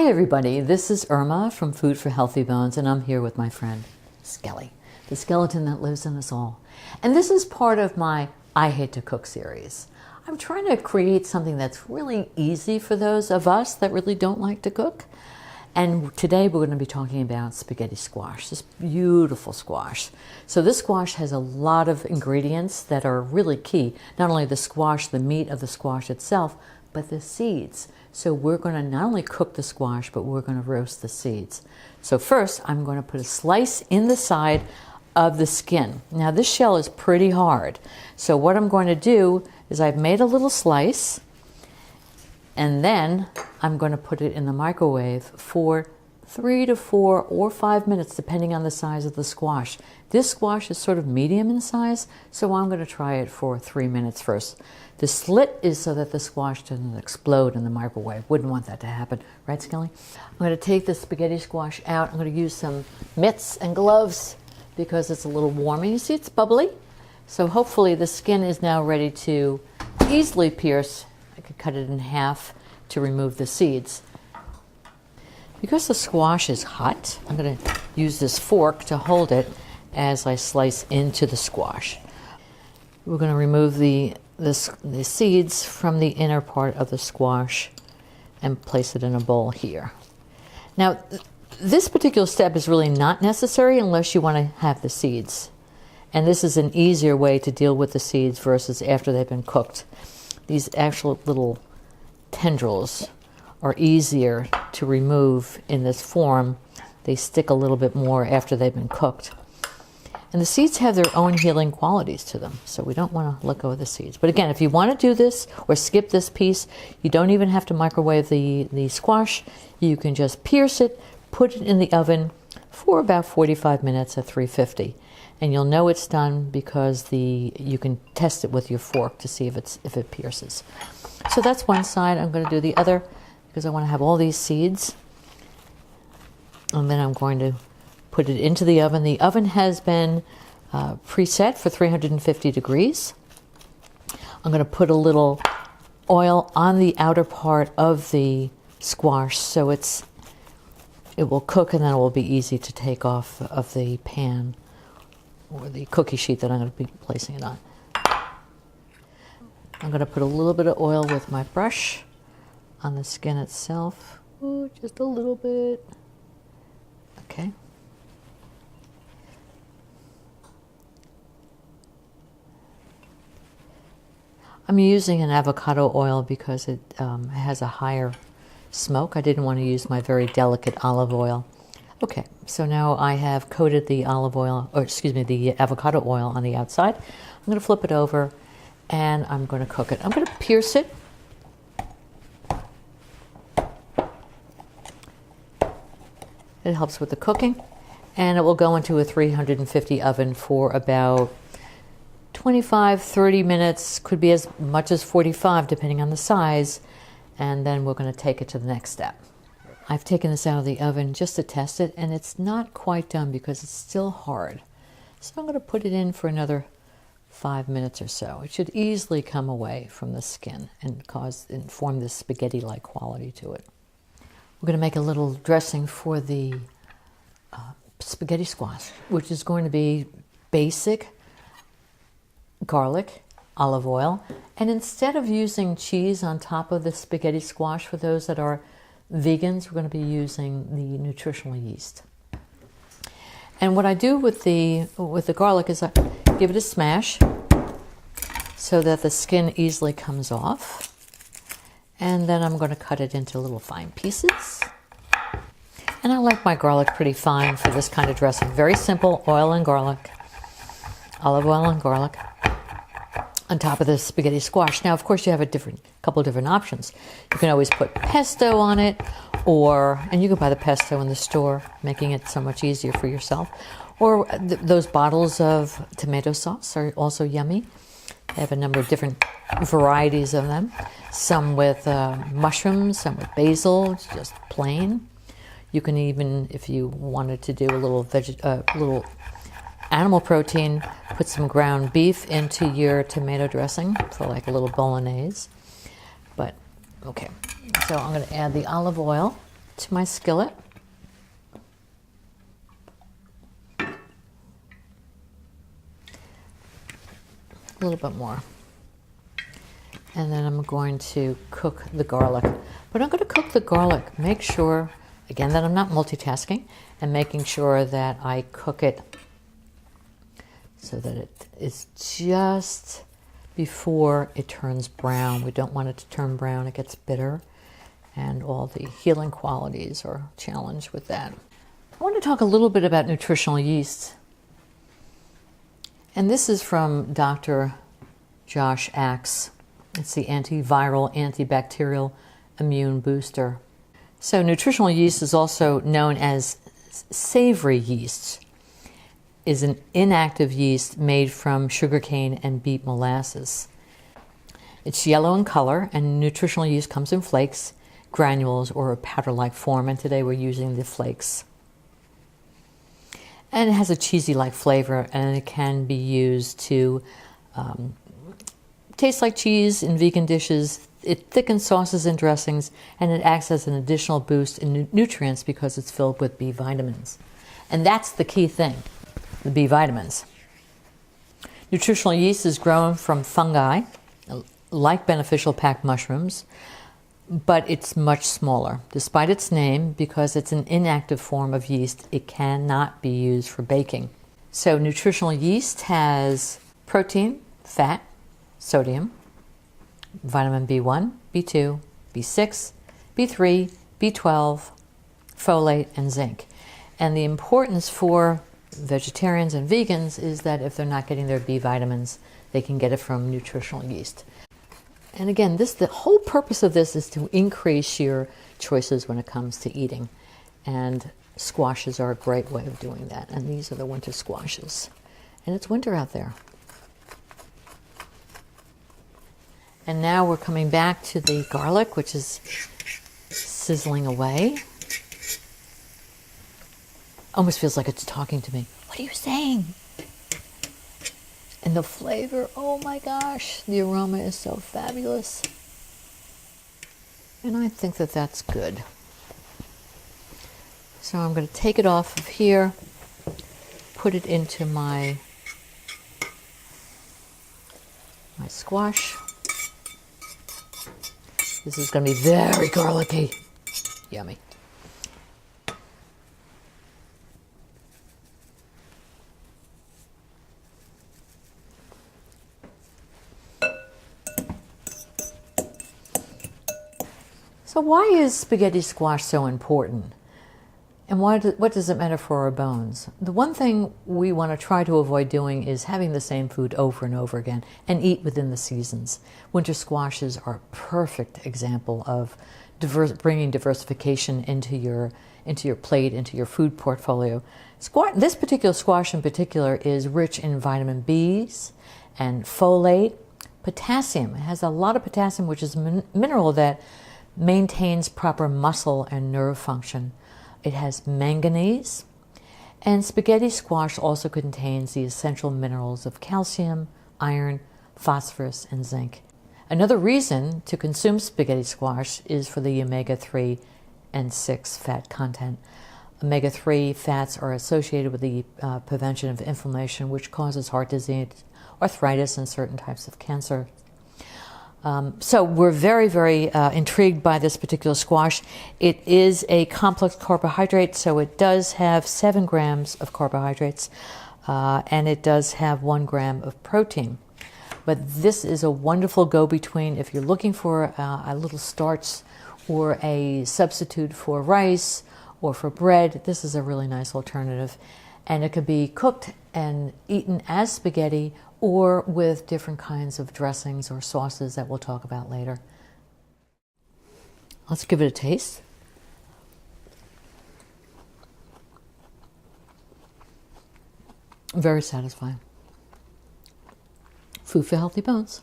Hi everybody, this is Irma from Food for Healthy Bones, and I'm here with my friend Skelly, the skeleton that lives in us all. And this is part of my I Hate to Cook series. I'm trying to create something that's really easy for those of us that really don't like to cook. And today we're going to be talking about spaghetti squash, this beautiful squash. So this squash has a lot of ingredients that are really key. Not only the squash, the meat of the squash itself, but the seeds. So we're going to not only cook the squash, but we're going to roast the seeds. So first, I'm going to put a slice in the side of the skin. Now this shell is pretty hard. So what I'm going to do is I've made a little slice, and then I'm going to put it in the microwave for 3 to 4 or 5 minutes, depending on the size of the squash. This squash is sort of medium in size, so I'm going to try it for 3 minutes first. The slit is so that the squash doesn't explode in the microwave. Wouldn't want that to happen, right, Skelly? I'm going to take the spaghetti squash out. I'm going to use some mitts and gloves because it's a little warm. And you see it's bubbly. So hopefully the skin is now ready to easily pierce. I could cut it in half to remove the seeds. Because the squash is hot, I'm going to use this fork to hold it as I slice into the squash. We're going to remove the seeds from the inner part of the squash and place it in a bowl here. Now, this particular step is really not necessary unless you want to have the seeds. And this is an easier way to deal with the seeds versus after they've been cooked. These actual little tendrils are easier to remove in this form. They stick a little bit more after they've been cooked. And the seeds have their own healing qualities to them, so we don't want to let go of the seeds. But again, if you want to do this or skip this piece, you don't even have to microwave the squash. You can just pierce it, put it in the oven for about 45 minutes at 350. And you'll know it's done because you can test it with your fork to see if it pierces. So that's one side. I'm going to do the other because I want to have all these seeds. And then I'm going to put it into the oven. The oven has been preset for 350 degrees. I'm going to put a little oil on the outer part of the squash so it will cook, and then it will be easy to take off of the pan or the cookie sheet that I'm going to be placing it on. I'm going to put a little bit of oil with my brush on the skin itself. Ooh, just a little bit. Okay. I'm using an avocado oil because it has a higher smoke. I didn't want to use my very delicate olive oil. Okay, so now I have coated the the avocado oil on the outside. I'm going to flip it over and I'm going to cook it. I'm going to pierce it. It helps with the cooking, and it will go into a 350 oven for about 25-30 minutes, could be as much as 45 depending on the size, and then we're going to take it to the next step. I've taken this out of the oven just to test it, and it's not quite done because it's still hard. So I'm going to put it in for another 5 minutes or so. It should easily come away from the skin and form this spaghetti-like quality to it. We're going to make a little dressing for the spaghetti squash, which is going to be basic garlic, olive oil, and instead of using cheese on top of the spaghetti squash, for those that are vegans, we're going to be using the nutritional yeast. And what I do with the garlic is I give it a smash so that the skin easily comes off. And then I'm going to cut it into little fine pieces. And I like my garlic pretty fine for this kind of dressing. Very simple, oil and garlic, olive oil and garlic on top of the spaghetti squash. Now, of course, you have a couple of different options. You can always put pesto on it, and you can buy the pesto in the store, making it so much easier for yourself. Or those bottles of tomato sauce are also yummy. They have a number of different varieties of them. Some with mushrooms, some with basil, it's just plain. You can even, if you wanted to do a little animal protein, put some ground beef into your tomato dressing for like a little bolognese. But, okay, so I'm going to add the olive oil to my skillet. A little bit more. And then I'm going to cook the garlic. But I'm going to cook the garlic, make sure, again, that I'm not multitasking, and making sure that I cook it so that it is just before it turns brown. We don't want it to turn brown, it gets bitter, and all the healing qualities are challenged with that. I want to talk a little bit about nutritional yeast. And this is from Dr. Josh Axe. It's the antiviral, antibacterial immune booster. So nutritional yeast is also known as savory yeast, is an inactive yeast made from sugarcane and beet molasses. It's yellow in color, and nutritional yeast comes in flakes, granules, or a powder-like form, and today we're using the flakes. And it has a cheesy-like flavor, and it can be used to taste like cheese in vegan dishes. It thickens sauces and dressings, and it acts as an additional boost in nutrients because it's filled with B vitamins. And that's the key thing, the B vitamins. Nutritional yeast is grown from fungi, like beneficial packed mushrooms, but it's much smaller. Despite its name, because it's an inactive form of yeast, it cannot be used for baking. So nutritional yeast has protein, fat, sodium, vitamin B1, B2, B6, B3, B12, folate, and zinc. And the importance for vegetarians and vegans is that if they're not getting their B vitamins, they can get it from nutritional yeast. And again, the whole purpose of this is to increase your choices when it comes to eating. And squashes are a great way of doing that. And these are the winter squashes. And it's winter out there. And now we're coming back to the garlic, which is sizzling away. Almost feels like it's talking to me. What are you saying? And the flavor, oh my gosh, the aroma is so fabulous. And I think that that's good. So I'm going to take it off of here, put it into my squash. This is going to be very garlicky. Yummy. So why is spaghetti squash so important? And what does it matter for our bones? The one thing we want to try to avoid doing is having the same food over and over again and eat within the seasons. Winter squashes are a perfect example of bringing diversification into your plate, into your food portfolio. This particular squash in particular is rich in vitamin B's and folate, potassium. It has a lot of potassium, which is a mineral that maintains proper muscle and nerve function. It has manganese, and spaghetti squash also contains the essential minerals of calcium, iron, phosphorus, and zinc. Another reason to consume spaghetti squash is for the omega-3 and 6 fat content. Omega-3 fats are associated with the prevention of inflammation, which causes heart disease, arthritis, and certain types of cancer. So we're very, very intrigued by this particular squash. It is a complex carbohydrate, so it does have 7 grams of carbohydrates, and it does have 1 gram of protein. But this is a wonderful go-between if you're looking for a little starch or a substitute for rice or for bread. This is a really nice alternative. And it can be cooked and eaten as spaghetti or with different kinds of dressings or sauces that we'll talk about later. Let's give it a taste. Very satisfying. Food for healthy bones.